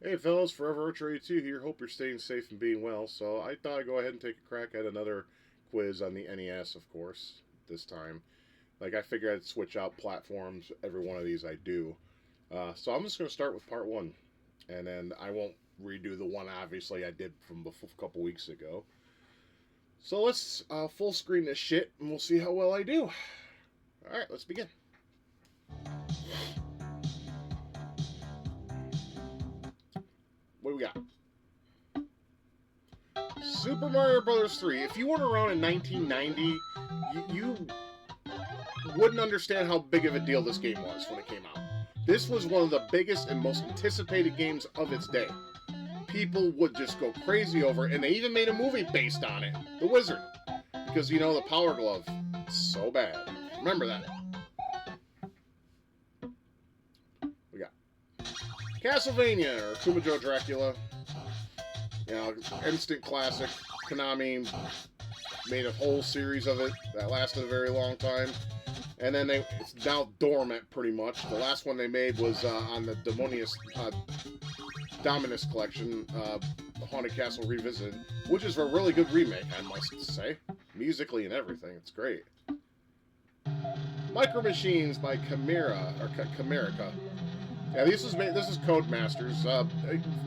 Hey fellas, Forever Archer 82 here. Hope you're staying safe and being well. So I thought I'd go ahead and take a crack at another quiz on the NES, of course, this time. Like, I figured I'd switch out platforms. Every one of these I do. So I'm just going to start with part one. And then I won't redo the one, obviously, I did from a couple weeks ago. So let's full screen this shit, and we'll see how well I do. Alright, let's begin. What do we got? Super Mario Bros. 3. If you weren't around in 1990, you wouldn't understand how big of a deal this game was when it came out. This was one of the biggest and most anticipated games of its day. People would just go crazy over it, and they even made a movie based on it, The Wizard. Because, you know, the Power Glove, so bad. Remember that. We got Castlevania, or Kumajo Dracula. You know, instant classic. Konami made a whole series of it that lasted a very long time. And then it's now dormant, pretty much. The last one they made was on the Dominus collection, the Haunted Castle Revisited, which is a really good remake, I must say. Musically and everything, it's great. Micro Machines by Chimerica. Yeah, this is Codemasters.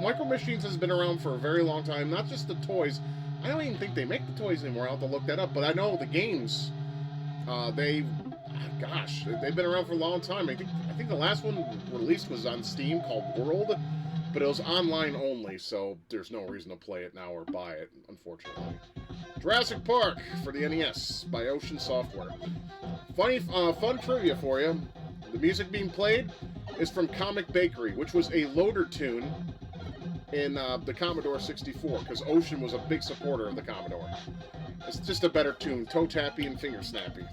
Micro Machines has been around for a very long time. Not just the toys. I don't even think they make the toys anymore. I'll have to look that up. But I know the games. They've been around for a long time. I think the last one released was on Steam called World, but it was online only, so there's no reason to play it now or buy it, unfortunately. Jurassic Park for the NES by Ocean Software. Fun trivia for you. The music being played is from Comic Bakery, which was a loader tune in the Commodore 64, because Ocean was a big supporter of the Commodore. It's just a better tune, toe-tappy and finger-snappy.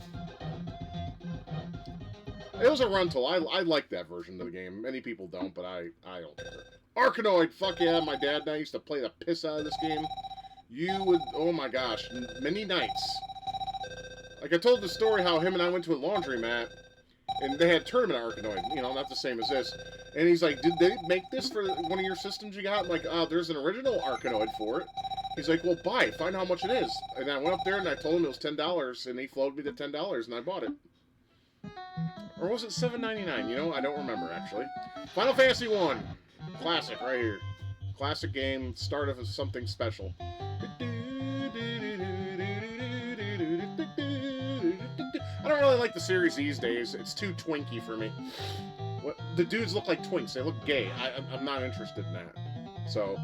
It was a rental. I like that version of the game. Many people don't, but I don't care. Arkanoid, fuck yeah, my dad and I used to play the piss out of this game. You would, oh my gosh, many nights. Like I told the story how him and I went to a laundromat, and they had Tournament Arkanoid, you know, not the same as this. And he's like, did they make this for one of your systems you got? I'm like, there's an original Arkanoid for it. He's like, well, buy it, find out how much it is. And I went up there and I told him it was $10, and he floated me the $10, and I bought it. Or was it $7.99? You know, I don't remember, actually. Final Fantasy 1. Classic, right here. Classic game, start of something special. I don't really like the series these days. It's too twinky for me. The dudes look like twinks. They look gay. I'm not interested in that. So,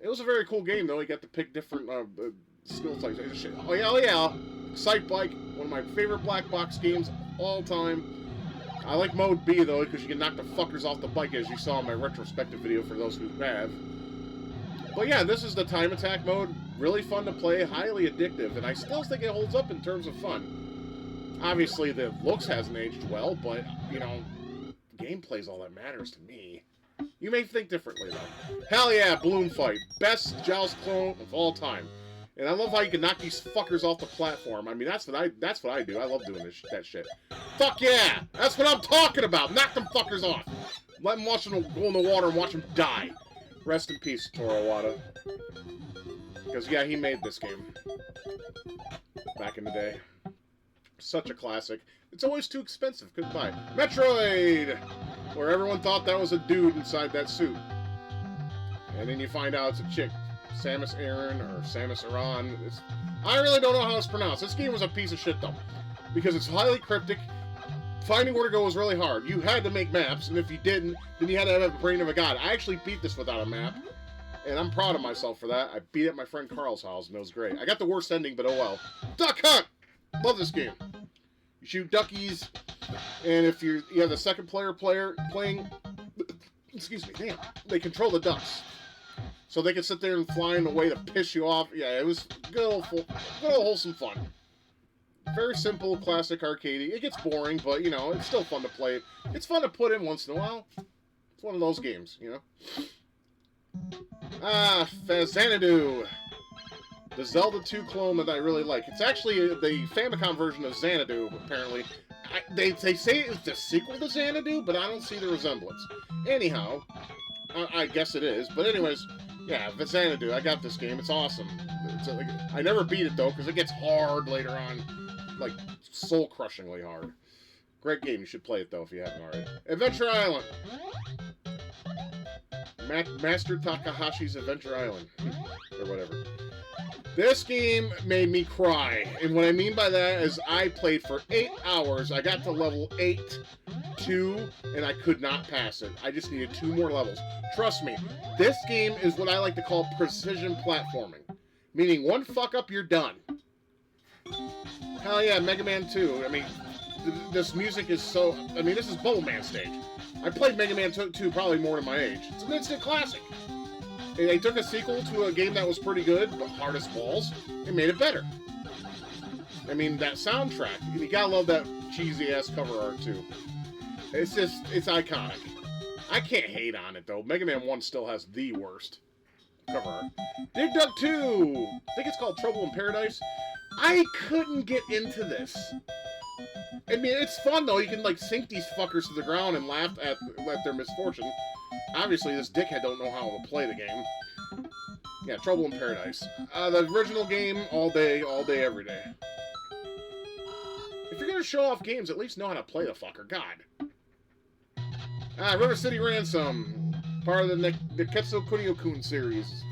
it was a very cool game, though. You got to pick different skill types. Oh, yeah. Excite Bike, one of my favorite black box games of all time. I like Mode B, though, because you can knock the fuckers off the bike, as you saw in my retrospective video for those who have. But yeah, this is the time attack mode. Really fun to play, highly addictive, and I still think it holds up in terms of fun. Obviously, the looks hasn't aged well, but, you know, gameplay's all that matters to me. You may think differently, though. Hell yeah, Balloon Fight. Best Joust clone of all time. And I love how you can knock these fuckers off the platform. I mean, that's what I do. I love doing that shit. Fuck yeah! That's what I'm talking about! Knock them fuckers off! Let them watch them go in the water and watch them die. Rest in peace, Toru Iwata. Because, yeah, he made this game. Back in the day. Such a classic. It's always too expensive. Goodbye. Metroid! Where everyone thought that was a dude inside that suit. And then you find out it's a chick. Samus Aran or Samus Aran. I really don't know how it's pronounced. This game was a piece of shit, though. Because it's highly cryptic. Finding where to go was really hard. You had to make maps, and if you didn't, then you had to have a brain of a god. I actually beat this without a map. And I'm proud of myself for that. I beat it at my friend Carl's house, and it was great. I got the worst ending, but oh well. Duck Hunt! Love this game. You shoot duckies, and if you have the second player playing... Excuse me, damn. They control the ducks. So they can sit there and fly in a way to piss you off. Yeah, it was good old wholesome fun. Very simple, classic arcadey. It gets boring, but, you know, it's still fun to play. It's fun to put in once in a while. It's one of those games, you know. Xanadu. The Zelda 2 clone that I really like. It's actually the Famicom version of Xanadu, apparently. They say it's the sequel to Xanadu, but I don't see the resemblance. Anyhow, I guess it is. But anyways, yeah, Xanadu. I got this game. It's awesome. I never beat it, though, because it gets hard later on. Like, soul-crushingly hard. Great game. You should play it, though, if you haven't already. Adventure Island. Master Takahashi's Adventure Island. Or whatever. This game made me cry. And what I mean by that is I played for 8 hours. I got to level 2, and I could not pass it. I just needed 2 more levels. Trust me, this game is what I like to call precision platforming. Meaning, one fuck up, you're done. Hell yeah, Mega Man 2. I mean, this music is so... I mean, this is Bubble Man stage. I played Mega Man 2 probably more than my age. It's an instant classic. And they took a sequel to a game that was pretty good, but hard as balls, and made it better. I mean, that soundtrack, you gotta love that cheesy-ass cover art, too. It's just, it's iconic. I can't hate on it, though. Mega Man 1 still has the worst cover art. Dig Dug 2! I think it's called Trouble in Paradise. I couldn't get into this. I mean, it's fun, though. You can, like, sink these fuckers to the ground and laugh at their misfortune. Obviously, this dickhead don't know how to play the game. Yeah, Trouble in Paradise. The original game, all day, every day. If you're gonna show off games, at least know how to play the fucker. God. River City Ransom. Part of the Neketsu Kunio-kun series.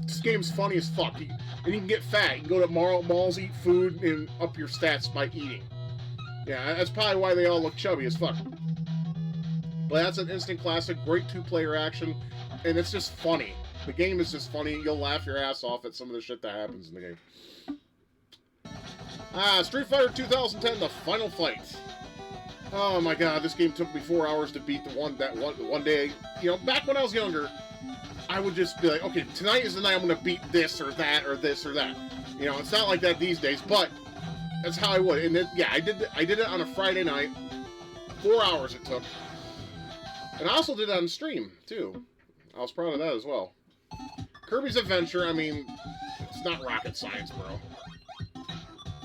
This game's funny as fuck. And you can get fat. You can go to malls, eat food, and up your stats by eating. Yeah, that's probably why they all look chubby as fuck. But that's an instant classic, great 2-player action, and it's just funny. The game is just funny. You'll laugh your ass off at some of the shit that happens in the game. Street Fighter 2010, The Final Fight. Oh my god, this game took me 4 hours to beat the one day. You know, back when I was younger, I would just be like, okay, tonight is the night I'm going to beat this or that or this or that. You know, it's not like that these days, but that's how I would. And then, yeah, I did it on a Friday night. 4 hours it took. And I also did it on stream, too. I was proud of that as well. Kirby's Adventure, I mean, it's not rocket science, bro.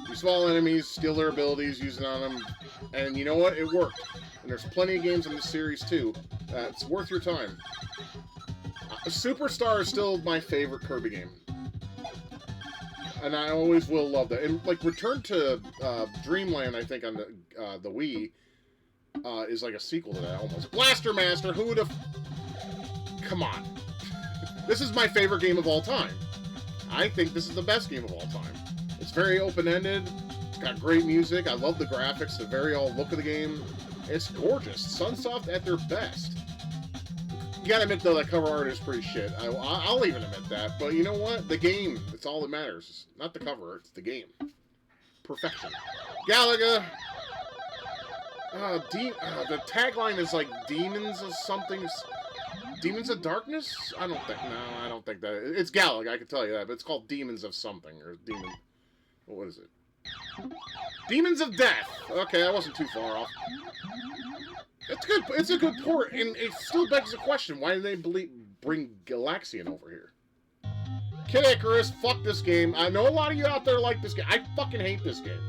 You swallow enemies, steal their abilities, use it on them, and you know what? It worked. And there's plenty of games in this series, too. It's worth your time. Superstar is still my favorite Kirby game. And I always will love that. And, like, Return to Dreamland, I think, on the Wii, is like a sequel to that, almost. Blaster Master, who would've... Come on. This is my favorite game of all time. I think this is the best game of all time. It's very open-ended. It's got great music. I love the graphics, the very all look of the game. It's gorgeous. Sunsoft at their best. You gotta admit, though, that cover art is pretty shit. I'll even admit that. But you know what? The game, it's all that matters. Not the cover art, it's the game. Perfection. Galaga. The tagline is like Demons of something. Demons of Darkness? I don't think that. It's Galaga, I can tell you that, but it's called Demons of something, or Demon... What is it? Demons of Death! Okay, I wasn't too far off. It's good. It's a good port, and it still begs the question, why did they bring Galaxian over here? Kid Icarus, fuck this game. I know a lot of you out there like this game. I fucking hate this game.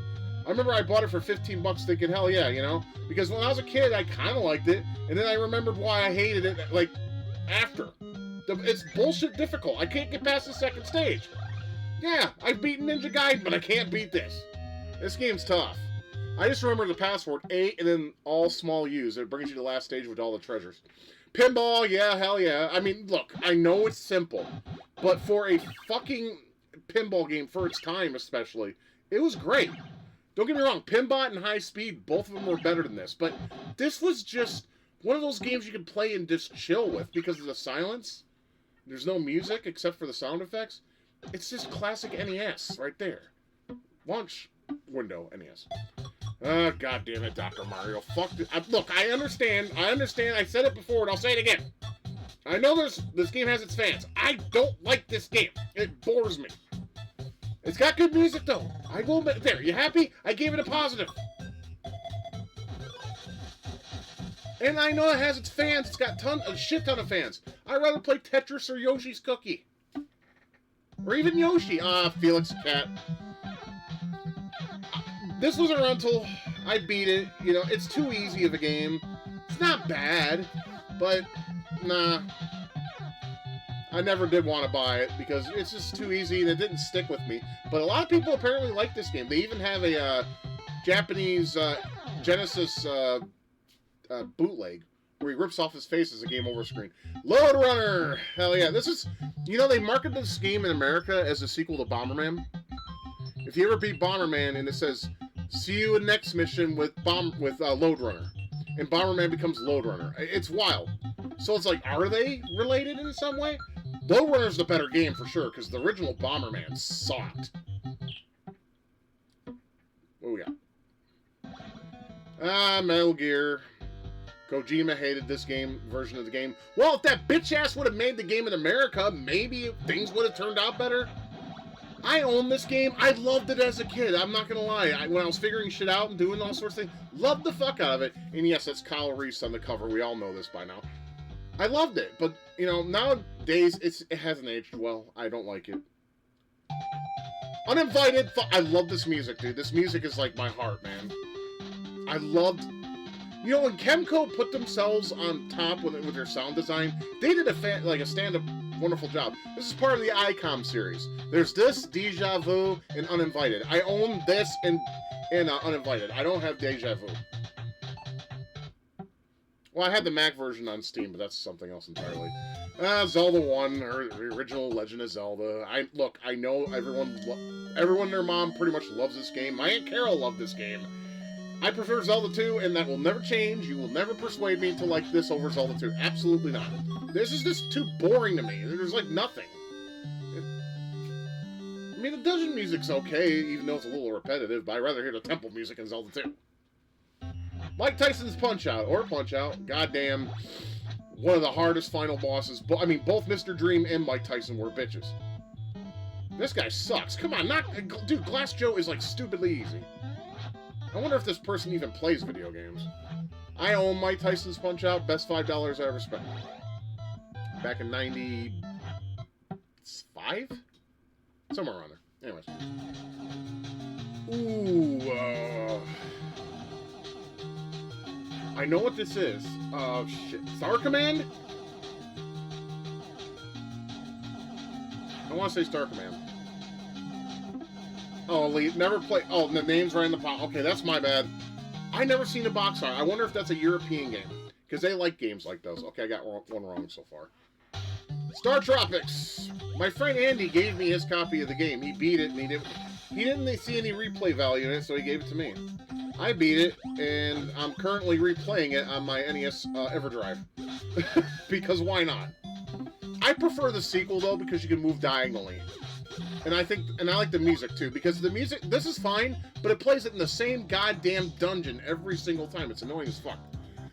I remember I bought it for 15 bucks thinking, hell yeah, you know? Because when I was a kid, I kind of liked it, and then I remembered why I hated it, like, after. It's bullshit difficult. I can't get past the second stage. Yeah, I've beaten Ninja Gaiden, but I can't beat this. This game's tough. I just remember the password, 8, and then all small U's. It brings you to the last stage with all the treasures. Pinball, yeah, hell yeah. I mean, look, I know it's simple, but for a fucking pinball game, for its time especially, it was great. Don't get me wrong, Pinbot and High Speed, both of them were better than this, but this was just one of those games you could play and just chill with because of the silence. There's no music except for the sound effects. It's just classic NES right there. Launch window NES. Oh, God damn it, Dr. Mario. Fuck this. Look, I understand. I said it before, and I'll say it again. I know this game has its fans. I don't like this game. It bores me. It's got good music, though. I will admit. There, you happy? I gave it a positive. And I know it has its fans. It's got a shit ton of fans. I'd rather play Tetris or Yoshi's Cookie. Or even Yoshi. Felix Cat. This was a rental. I beat it. You know, it's too easy of a game. It's not bad. But, nah. I never did want to buy it because it's just too easy and it didn't stick with me. But a lot of people apparently like this game. They even have a Japanese Genesis bootleg where he rips off his face as a game over screen. Load Runner! Hell yeah. This is, you know, they marketed this game in America as a sequel to Bomberman. If you ever beat Bomberman and it says, see you in next mission with Load Runner. And Bomberman becomes Load Runner. It's wild. So it's like, are they related in some way? Load Runner's the better game for sure, because the original Bomberman sucked. What we got? Metal Gear. Kojima hated this version of the game. Well, if that bitch ass would have made the game in America, maybe things would have turned out better. I own this game. I loved it as a kid. I'm not gonna lie. When I was figuring shit out and doing all sorts of things, loved the fuck out of it. And yes, that's Kyle Reese on the cover. We all know this by now. I loved it, but you know, nowadays it hasn't aged well. I don't like it. Uninvited. I love this music, dude. This music is like my heart, man. I loved. You know, when Kemco put themselves on top with their sound design, they did a stand-up wonderful job. This is part of the ICOM series. There's this, Deja Vu, and Uninvited. I own this and Uninvited. I don't have Deja Vu. Well, I had the Mac version on Steam, but that's something else entirely. Zelda 1, or the original Legend of Zelda. I know everyone and their mom pretty much loves this game. My Aunt Carol loved this game. I prefer Zelda 2, and that will never change. You will never persuade me to like this over Zelda 2. Absolutely not. This is just too boring to me. There's like nothing. I mean, the dungeon music's okay, even though it's a little repetitive, but I'd rather hear the temple music in Zelda 2. Mike Tyson's Punch-Out! Goddamn, one of the hardest final bosses. I mean, both Mr. Dream and Mike Tyson were bitches. This guy sucks. Come on, dude, Glass Joe is like stupidly easy. I wonder if this person even plays video games. I own Mike Tyson's Punch-Out! Best $5 I ever spent. Back in 95? Somewhere around there. Anyways. Ooh, I know what this is. Shit. Star Command? I want to say Star Command. Oh, Elite. Never played. Oh, the name's right in the pot. Okay, that's my bad. I never seen a box art. I wonder if that's a European game. Because they like games like those. Okay, I got one wrong so far. Star Tropics. My friend Andy gave me his copy of the game. He beat it, and he didn't see any replay value in it, so he gave it to me. I beat it, and I'm currently replaying it on my NES EverDrive. Because why not? I prefer the sequel, though, because you can move diagonally. And I like the music, too, because the music, this is fine, but it plays it in the same goddamn dungeon every single time. It's annoying as fuck.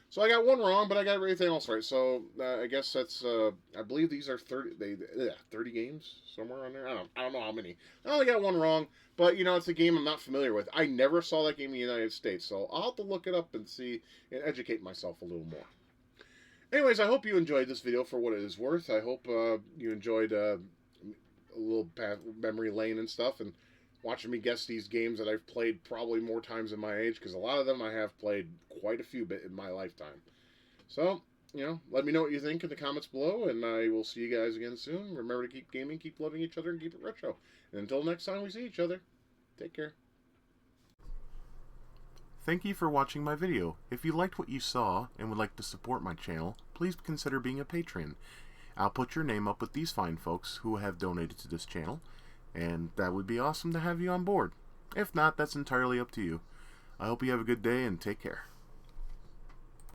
So I got one wrong, but I got everything else right. So I guess that's, I believe these are 30 games, somewhere on there. I don't know how many. I only got one wrong, but, you know, it's a game I'm not familiar with. I never saw that game in the United States, so I'll have to look it up and see, and educate myself a little more. Anyways, I hope you enjoyed this video for what it is worth. I hope you enjoyed a little memory lane and stuff, and watching me guess these games that I've played probably more times in my age, because a lot of them I have played quite a few bit in my lifetime. So, you know, let me know what you think in the comments below, and I will see you guys again soon. Remember to keep gaming, keep loving each other, and keep it retro. And until next time we see each other, take care. Thank you for watching my video. If you liked what you saw and would like to support my channel, please consider being a patron. I'll put your name up with these fine folks who have donated to this channel, and that would be awesome to have you on board. If not, that's entirely up to you. I hope you have a good day and take care.